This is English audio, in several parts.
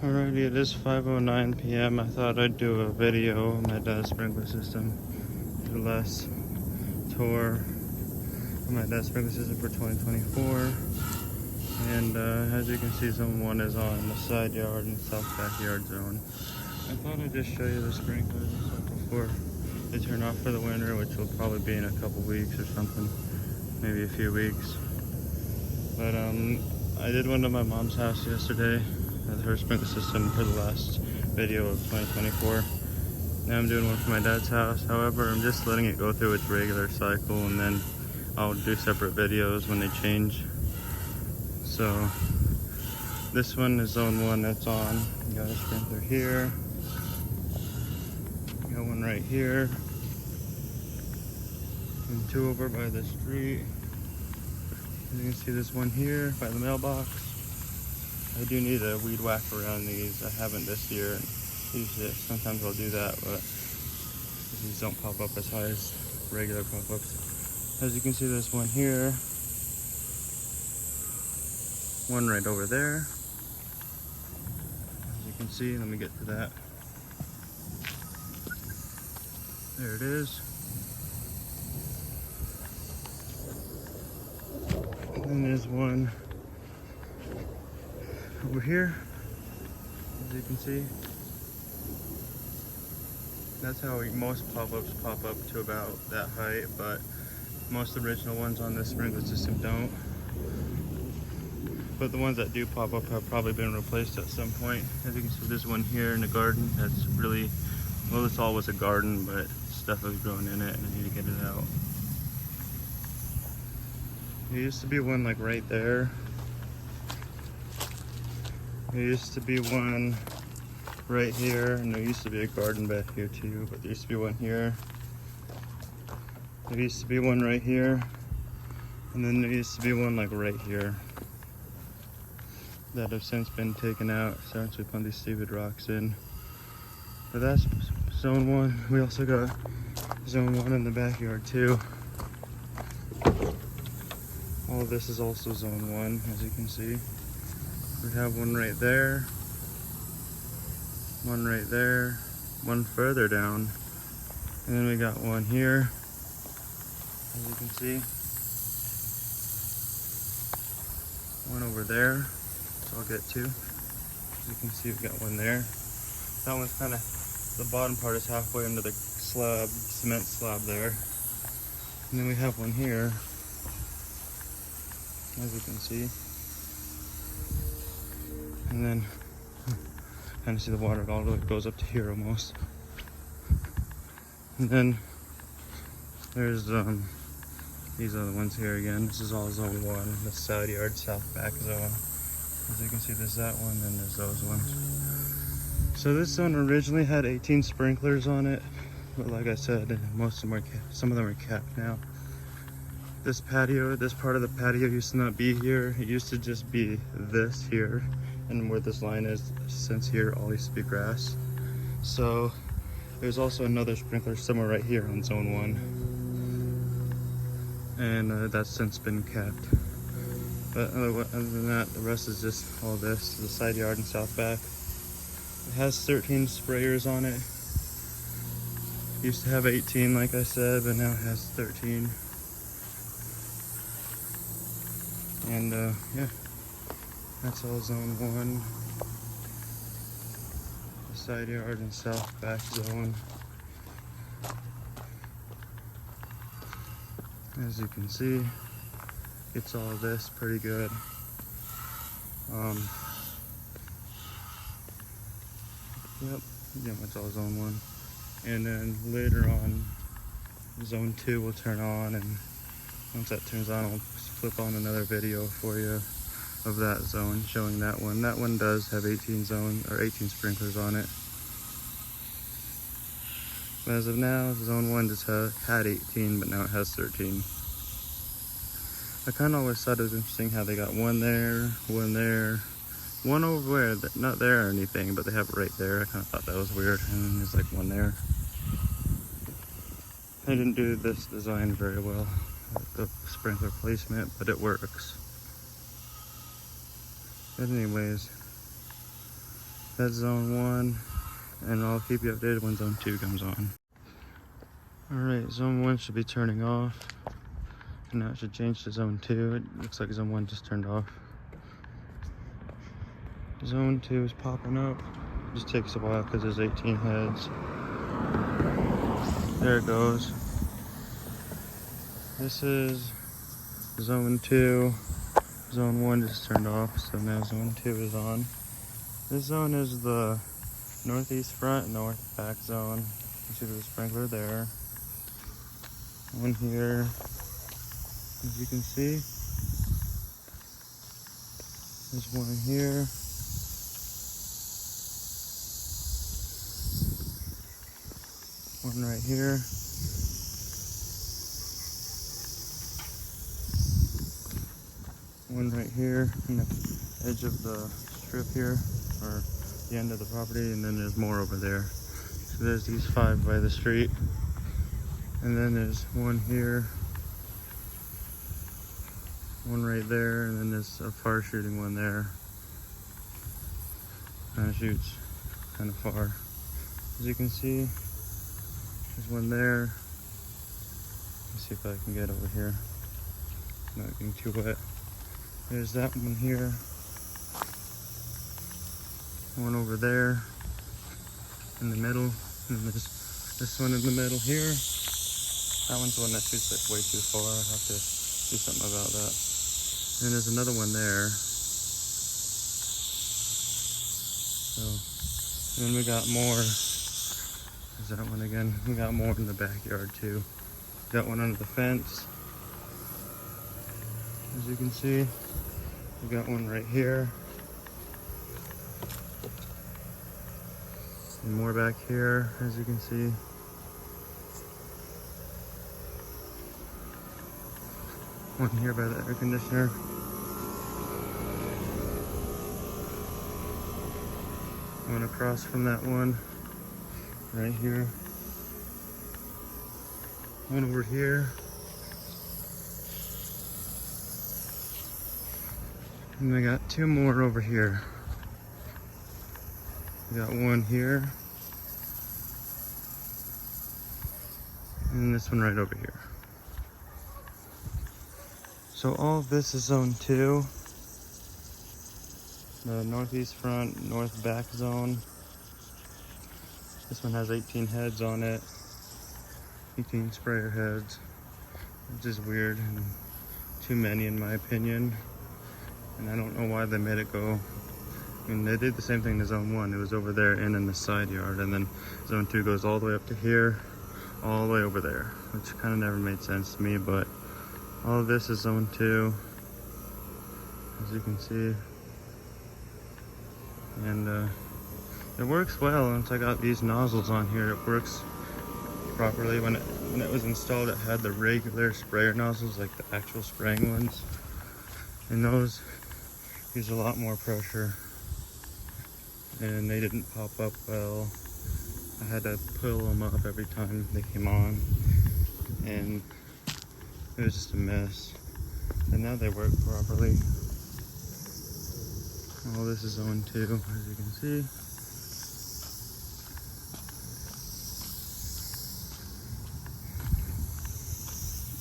Alrighty, it is 5:09 p.m. I thought I'd do a video on my dad's sprinkler system. Do less tour of my dad's sprinkler system for 2024. And as you can see, zone 1 is on the side yard and south backyard zone. I thought I'd just show you the sprinklers before they turn off for the winter, which will probably be in a couple weeks or something, maybe a few weeks. But I did one to my mom's house yesterday with her sprinkler system for the last video of 2024. Now I'm doing one for my dad's house. However, I'm just letting it go through its regular cycle, and then I'll do separate videos when they change. So this one is zone 1 that's on. You got a sprinkler here. You got one right here. And 2 over by the street. You can see this one here by the mailbox. I do need a weed whack around these. I haven't this year. Usually, sometimes I'll do that, but these don't pop up as high as regular pop-ups. As you can see, there's one here. One right over there. As you can see, let me get to that. There it is. And then there's one over here, as you can see. That's how most pop-ups pop up to about that height, but most original ones on this sprinkler system don't. But the ones that do pop up have probably been replaced at some point. As you can see, there's one here in the garden that's really, well, this all was a garden, but stuff was growing in it and I need to get it out. There used to be one like right there. There used to be one right here, and there used to be a garden back here too, but there used to be one here. There used to be one right here, and then there used to be one like right here that have since been taken out since we put these stupid rocks in. But that's zone 1. We also got zone 1 in the backyard too. All of this is also zone 1, as you can see. We have one right there, one right there, one further down, and then we got one here, as you can see. One over there, so I'll get 2. As you can see, we've got one there. That one's kind of, the bottom part is halfway under the slab, cement slab there. And then we have one here, as you can see. And then kind of see the water, it all goes up to here almost. And then there's these are the ones here again. This is all zone 1, the side yard, south back zone. As you can see, there's that one, and there's those ones. So this zone originally had 18 sprinklers on it, but like I said, most of them are some of them are capped now. This patio, this part of the patio used to not be here. It used to just be this here, and where this line is, since here all used to be grass. So there's also another sprinkler somewhere right here on zone 1, and that's since been capped. But other than that, the rest is just all this, the side yard and south back. It has 13 sprayers on it. Used to have 18, like I said, but now it has 13. And yeah, that's all zone 1. The side yard and south back zone. As you can see, it's all this pretty good. Yep, yeah, that's all zone 1. And then later on, zone 2 will turn on, and once that turns on, I'll flip on another video for you of that zone, showing that one. That one does have 18 sprinklers on it. But as of now, zone 1 just had 18, but now it has 13. I kind of always thought it was interesting how they got one there, one over there, not there or anything, but they have it right there. I kind of thought that was weird, and then there's like one there. I didn't do this design very well, the sprinkler placement, but it works. But anyways, That's zone 1, and I'll keep you updated when zone 2 comes on. Alright, zone 1 should be turning off. And now it should change to zone 2. It looks like zone 1 just turned off. Zone 2 is popping up. It just takes a while because there's 18 heads. There it goes. This is zone 2. Zone 1 just turned off, so now zone 2 is on. This zone is the northeast front, north back zone. You see the sprinkler there. One here, as you can see. There's one here. One right here. One right here on the edge of the strip here, or the end of the property, and then there's more over there. So there's these 5 by the street, and then there's one here, one right there, and then there's a far shooting one there. Kind of shoots kind of far. As you can see, there's one there. Let's see if I can get over here. Not getting too wet. There's that one here. One over there in the middle. And there's this one in the middle here. That one's the one that shoots like way too far. I have to do something about that. And there's another one there. So, and then we got more. There's that one again. We got more in the backyard too. Got one under the fence. As you can see, we got one right here. And more back here, as you can see. One here by the air conditioner. One across from that one, right here. One over here. And we got 2 more over here. We got one here. And this one right over here. So all of this is zone 2. The northeast front, north back zone. This one has 18 heads on it. 18 sprayer heads. Which is weird and too many in my opinion. And I don't know why they made it go. I mean, they did the same thing to zone 1. It was over there and in the side yard. And then zone 2 goes all the way up to here, all the way over there. Which kind of never made sense to me, but all of this is zone 2. As you can see. And it works well once I got these nozzles on here. It works properly. When it was installed, it had the regular sprayer nozzles, like the actual spraying ones. And those use a lot more pressure. And they didn't pop up well. I had to pull them up every time they came on. And it was just a mess. And now they work properly. All this is zone 2, as you can see.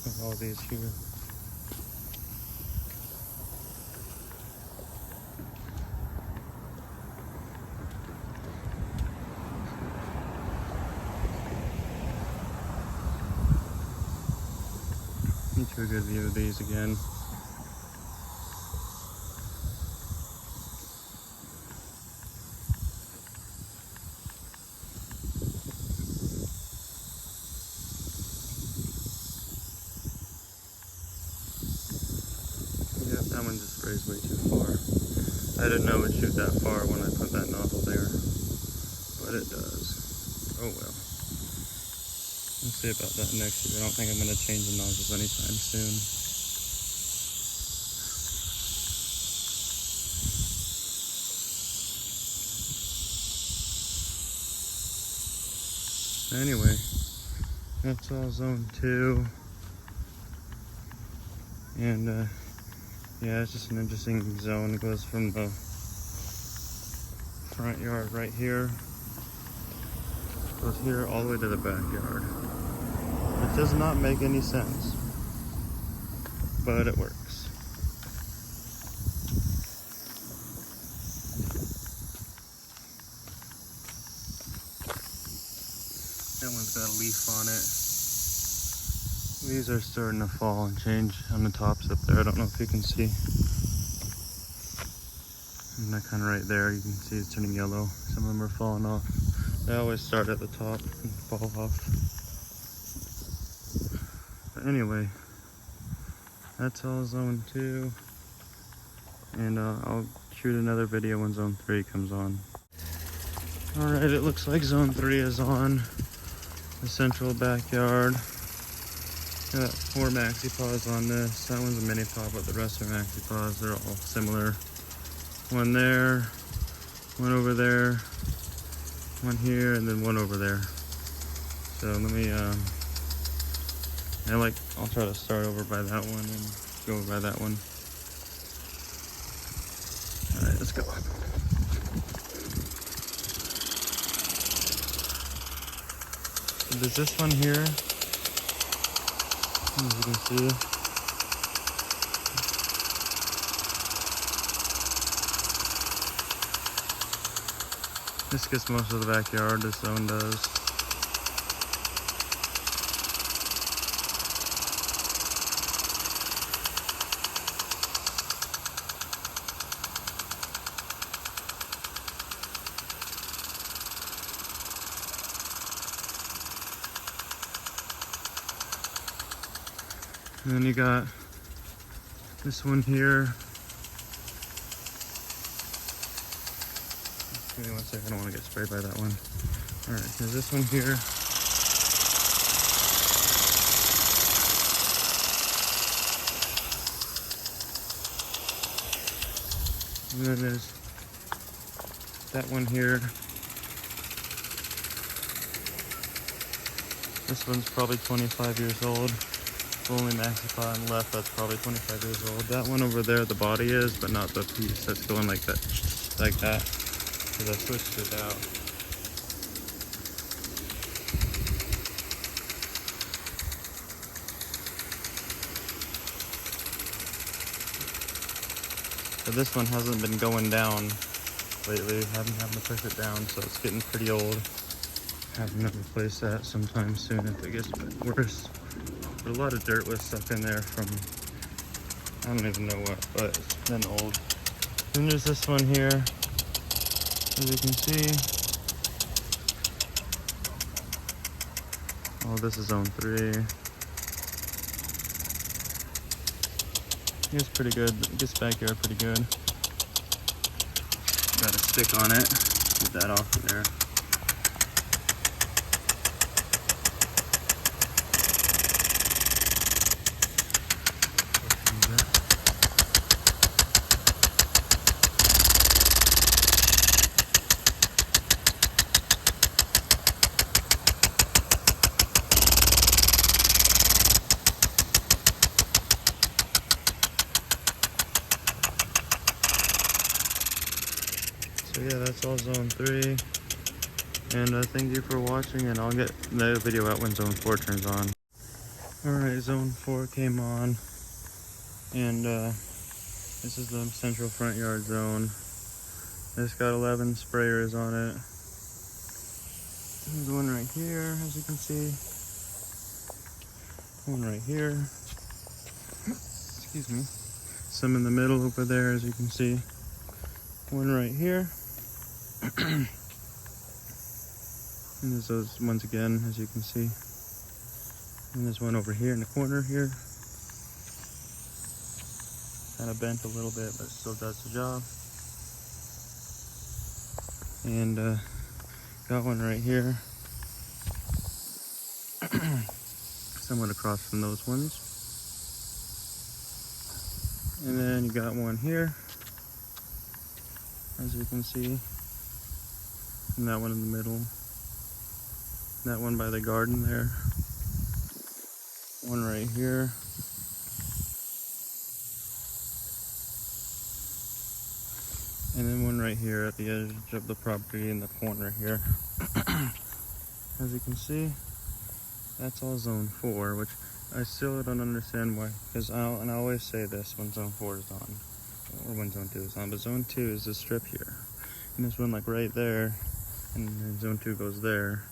With all these here. Get you a good view of these again. Yep, that one just sprays way too far. I didn't know it would shoot that far when I put that nozzle there, but it does. Oh well. We'll see about that next year. I don't think I'm going to change the nozzles anytime soon. Anyway, that's all zone 2. And yeah, it's just an interesting zone. It goes from front yard right here. Goes here all the way to the backyard. It does not make any sense, but it works. That one's got a leaf on it. Leaves are starting to fall and change on the tops up there. I don't know if you can see. And that kind of right there, you can see it's turning yellow. Some of them are falling off. They always start at the top and fall off. But anyway, that's all zone 2. And I'll shoot another video when zone 3 comes on. Alright, it looks like zone 3 is on. The central backyard. Got 4 maxi paws on this. That one's a mini paw, but the rest are maxi paws. They're all similar. One there, one over there, one here, and then one over there. So let me, I'll try to start over by that one and go over by that one. All right, let's go. So there's this one here, as you can see. This gets most of the backyard, this zone does. And then you got this one here. Give me 1 second, I don't want to get sprayed by that one. Alright, there's this one here. And then there's that one here. This one's probably 25 years old. Only maxi paw on the left, that's probably 25 years old. That one over there, the body is, but not the piece that's going like that, like that. Because I switched it out. But this one hasn't been going down lately. I haven't had to push it down, so it's getting pretty old. Having to replace that sometime soon if it gets worse. But a lot of dirt was stuck in there from, I don't even know what, but it's been old. Then there's this one here, as you can see. Oh, this is zone 3. It's pretty good. It gets backyard pretty good. Got a stick on it. Get that off of there. So yeah, that's all zone 3. And thank you for watching, and I'll get the video out when zone 4 turns on. Alright, zone 4 came on. And this is the central front yard zone. It's got 11 sprayers on it. There's one right here, as you can see. One right here. Excuse me. Some in the middle over there, as you can see. One right here. And there's those ones again, as you can see. And there's one over here in the corner here. Kind of bent a little bit, but it still does the job. And got one right here. Somewhat across from those ones. And then you got one here, as you can see. And that one in the middle. That one by the garden there. One right here. And then one right here at the edge of the property in the corner here. As you can see, that's all zone 4, which I still don't understand why, because I always say this when zone 4 is on, or when zone 2 is on, but zone 2 is this strip here. And this one like right there, and then zone 2 goes there.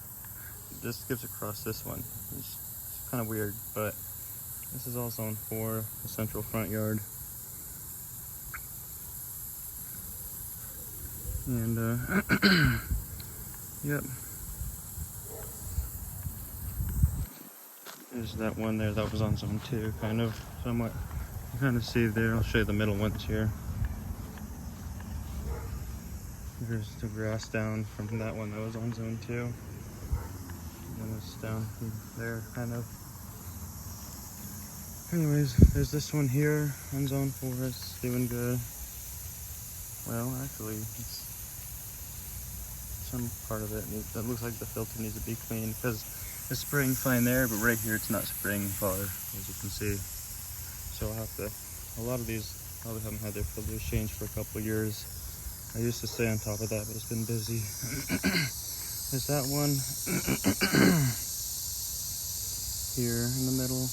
This gives across this one. It's kind of weird, but this is all zone 4, the central front yard. And yep. There's that one there that was on zone 2, kind of, somewhat. You kind of see there. I'll show you the middle ones here. There's the grass down from that one that was on zone 2. And it's down there, kind of. Anyways, there's this one here on zone 4. It's doing good. Well, actually, some part of it that looks like the filter needs to be cleaned, because it's spraying fine there, but right here it's not spraying far, as you can see. So I'll have to, a lot of these probably haven't had their filters changed for a couple of years. I used to stay on top of that, but it's been busy. There's that one here in the middle,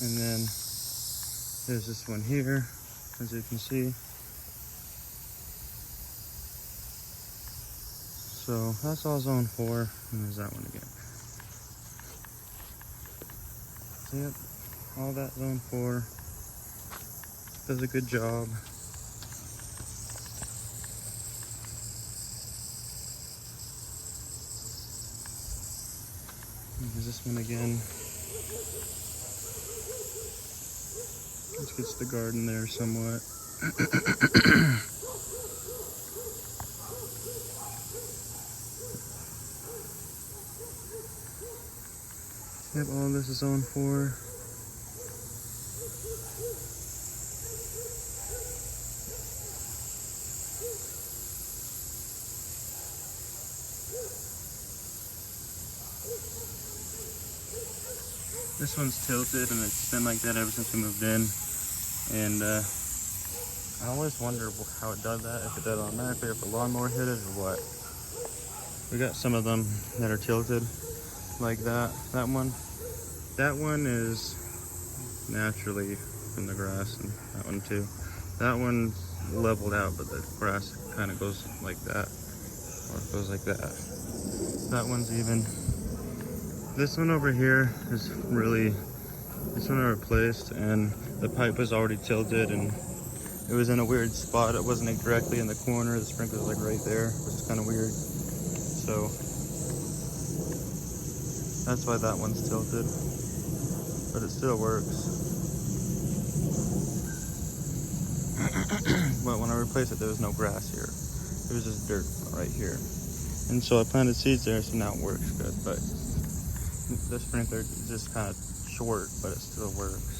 and then there's this one here, as you can see. So that's all zone 4, and there's that one again. So yep, all that zone 4 does a good job. And there's this one again. This gets the garden there somewhat. Yep, all this is zone 4. This one's tilted, and it's been like that ever since we moved in. And I always wonder how it does that, if it does automatically, if the lawnmower hit it, or what. We got some of them that are tilted like that. That one is naturally from the grass, and that one too. That one's leveled out, but the grass kind of goes like that, or it goes like that. That one's even. This one over here is really, this one I replaced, and the pipe was already tilted, and it was in a weird spot. It wasn't directly in the corner. The sprinkler was like right there, which is kind of weird. So that's why that one's tilted, but it still works. But when I replaced it, there was no grass here. It was just dirt right here. And so I planted seeds there, so now it works good. But the sprinkler is just kind of short, but it still works.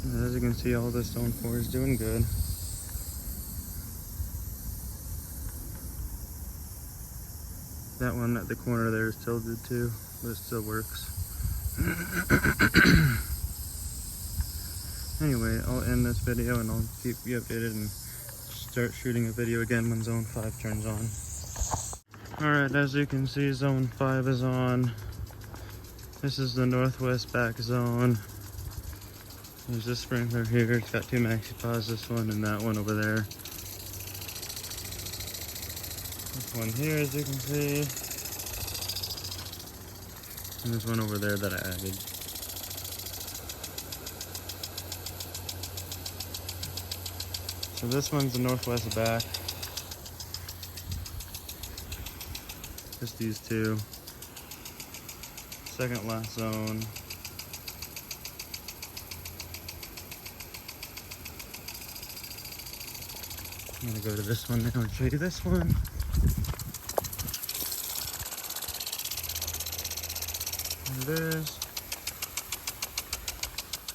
And as you can see, all this zone 4 is doing good. That one at the corner there is tilted too, but it still works. Anyway, I'll end this video and I'll keep you updated and start shooting a video again when zone 5 turns on. Alright, as you can see, zone 5 is on. This is the northwest back zone. There's this sprinkler here. It's got 2 MaxiPods, this one and that one over there. This one here, as you can see. And there's one over there that I added. So this one's the northwest back. Just these two. Second last zone. I'm gonna go to this one now and show you this one. There it is.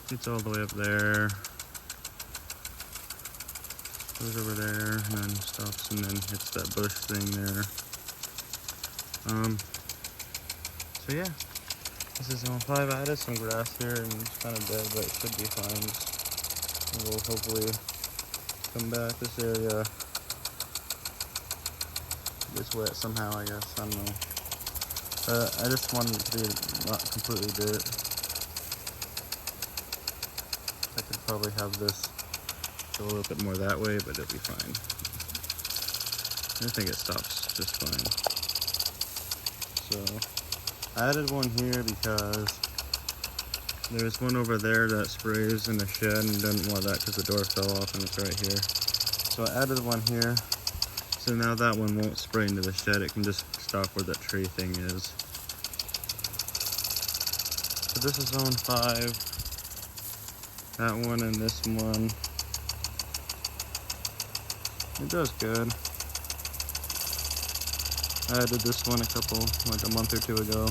It's all the way up there. Goes over there and then stops and then hits that bush thing there. So yeah, this is zone 5. I added some grass here and it's kind of dead, but it should be fine. We'll hopefully come back. This area gets wet somehow, I guess. I don't know. I just wanted it to be not completely dirt. I could probably have this go a little bit more that way, but it'll be fine. I think it stops just fine. So I added one here because there's one over there that sprays in the shed and didn't want that because the door fell off and it's right here. So I added one here. So now that one won't spray into the shed. It can just stop where that tree thing is. So this is zone 5. That one and this one. It does good. I added this one like a month or two ago.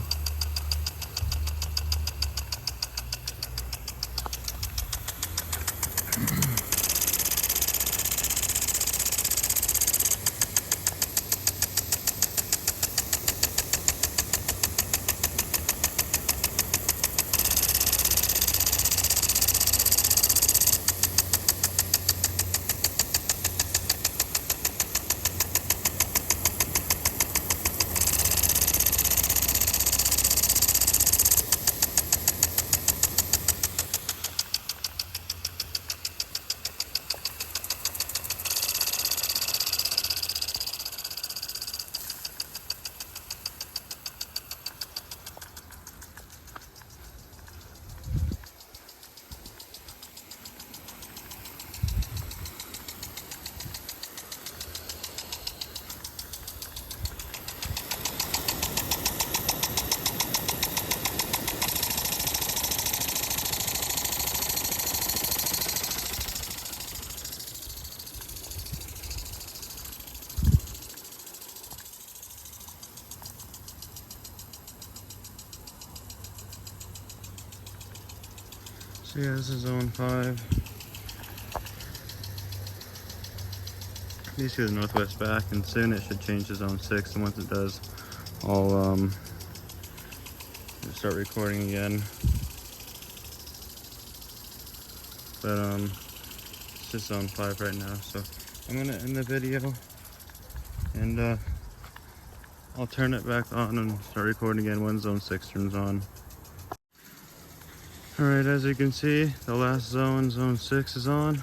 So yeah, this is zone 5. These are the northwest back, and soon it should change to zone 6. And once it does, I'll start recording again. But it's just zone 5 right now. So I'm gonna end the video, and I'll turn it back on and start recording again when zone 6 turns on. Alright, as you can see, the last zone, zone 6, is on.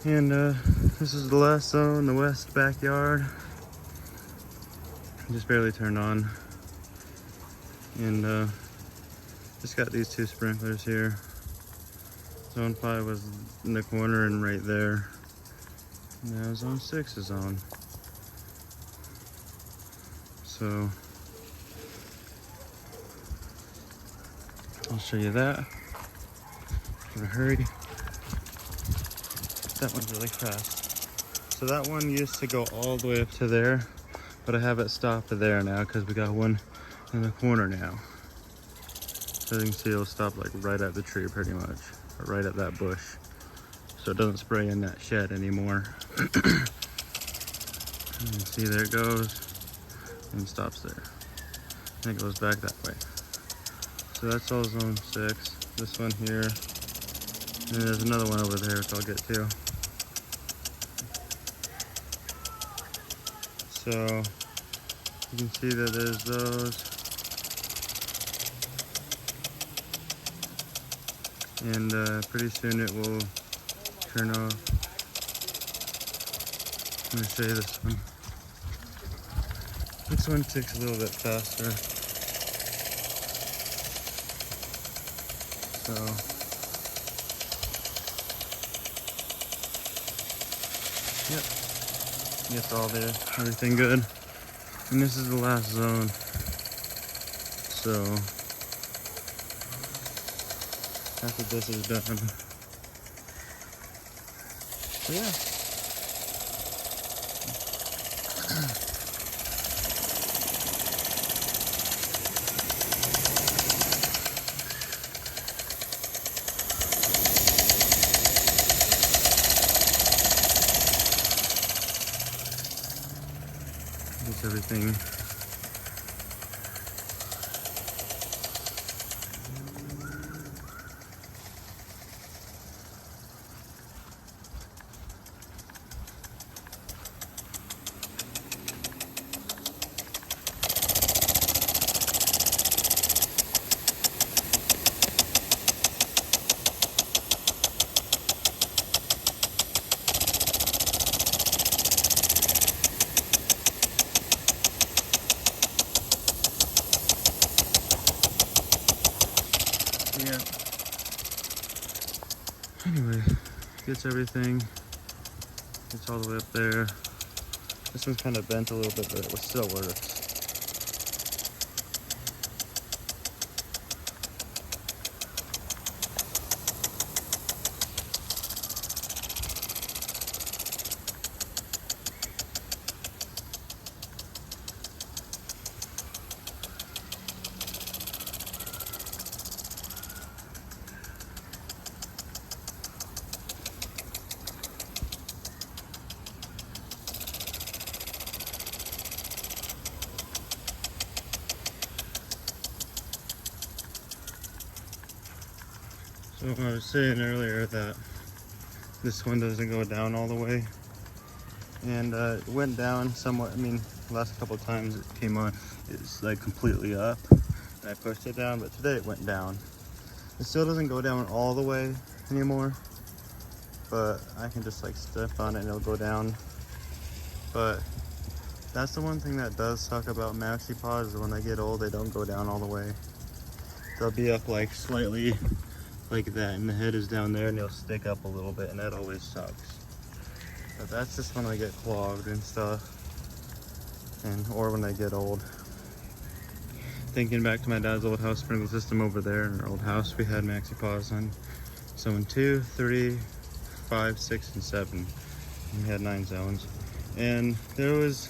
And this is the last zone, the west backyard. Just barely turned on. And just got these 2 sprinklers here. Zone 5 was in the corner and right there. Now zone 6 is on. So I'll show you that. In a hurry. That one's really fast. So that one used to go all the way up to there, but I have it stopped there now because we got one in the corner now. So you can see it'll stop like right at the tree pretty much, or right at that bush. So it doesn't spray in that shed anymore. You can see there it goes and stops there. And it goes back that way. So that's all zone 6. This one here. And there's another one over there which I'll get to. So you can see that there's those. And pretty soon it will turn off. I'm gonna show you this one. This one ticks a little bit faster. So yep, it's all there, everything good. And this is the last zone. So after this is done, so yeah. That's everything. gets everything. It's all the way up there. This one's kind of bent a little bit, but it still works. So I was saying earlier that this one doesn't go down all the way, and it went down somewhat. I mean, the last couple of times it came on, it's like completely up, and I pushed it down, but today it went down. It still doesn't go down all the way anymore, but I can just like step on it and it'll go down. But that's the one thing that does suck about maxi pods, is when they get old, they don't go down all the way. They'll be up like slightly like that, and the head is down there, and they'll stick up a little bit, and that always sucks. But that's just when I get clogged and stuff, or when they get old. Thinking back to my dad's old house sprinkler system over there in our old house, we had maxi pods on zone 2, 3, 5, 6, and 7. And we had 9 zones, and there was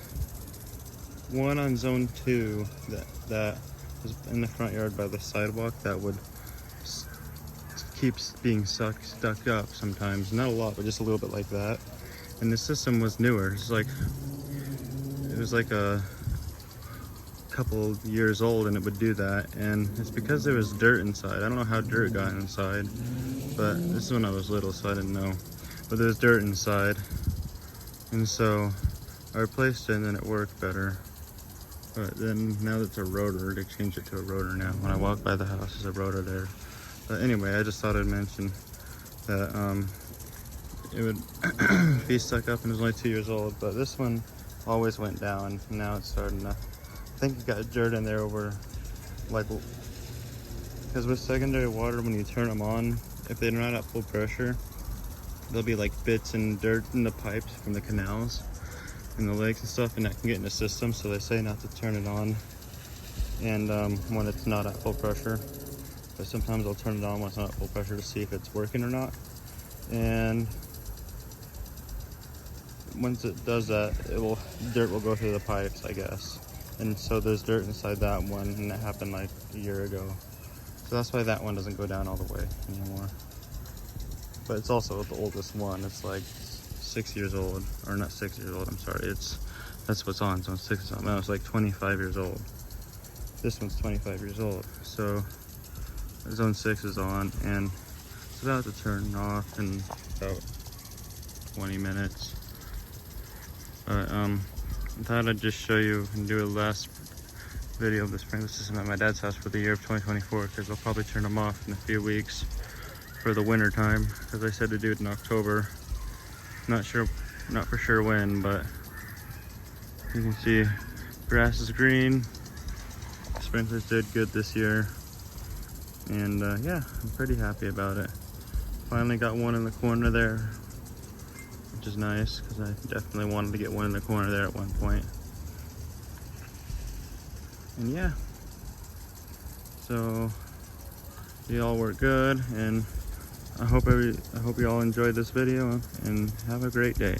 one on zone 2 that was in the front yard by the sidewalk that would keeps being stuck up sometimes. Not a lot, but just a little bit like that. And the system was newer. It was like a couple years old, and it would do that. And it's because there was dirt inside. I don't know how dirt got inside, but this is when I was little, so I didn't know. But there's dirt inside, and so I replaced it, and then it worked better. But then now that it's a rotor, they changed it to a rotor now. When I walk by the house, there's a rotor there. But anyway, I just thought I'd mention that it would be stuck up, and it was only 2 years old. But this one always went down. And now it's starting to, I think it got dirt in there over, like, because with secondary water, when you turn them on, if they're not at full pressure, there'll be like bits and dirt in the pipes from the canals and the lakes and stuff, and that can get in the system. So they say not to turn it on, and when it's not at full pressure. But sometimes I'll turn it on when it's not at full pressure to see if it's working or not. And once it does that, dirt will go through the pipes, I guess. And so there's dirt inside that one, and that happened like a year ago. So that's why that one doesn't go down all the way anymore. But it's also the oldest one. It's like 6 years old, or not 6 years old, I'm sorry. That's what's on, so 6 is on. Now it's like 25 years old. This one's 25 years old. So zone 6 is on, and it's about to turn off in about 20 minutes. But I thought I'd just show you and do a last video of the sprinkler system at my dad's house for the year of 2024, because they'll probably turn them off in a few weeks for the winter time, because I said to do it in October. Not for sure when, but you can see grass is green. Sprinklers did good this year. And yeah, I'm pretty happy about it. Finally got one in the corner there, which is nice, because I definitely wanted to get one in the corner there at one point. And yeah, so they all work good, and I hope you all enjoyed this video, and have a great day.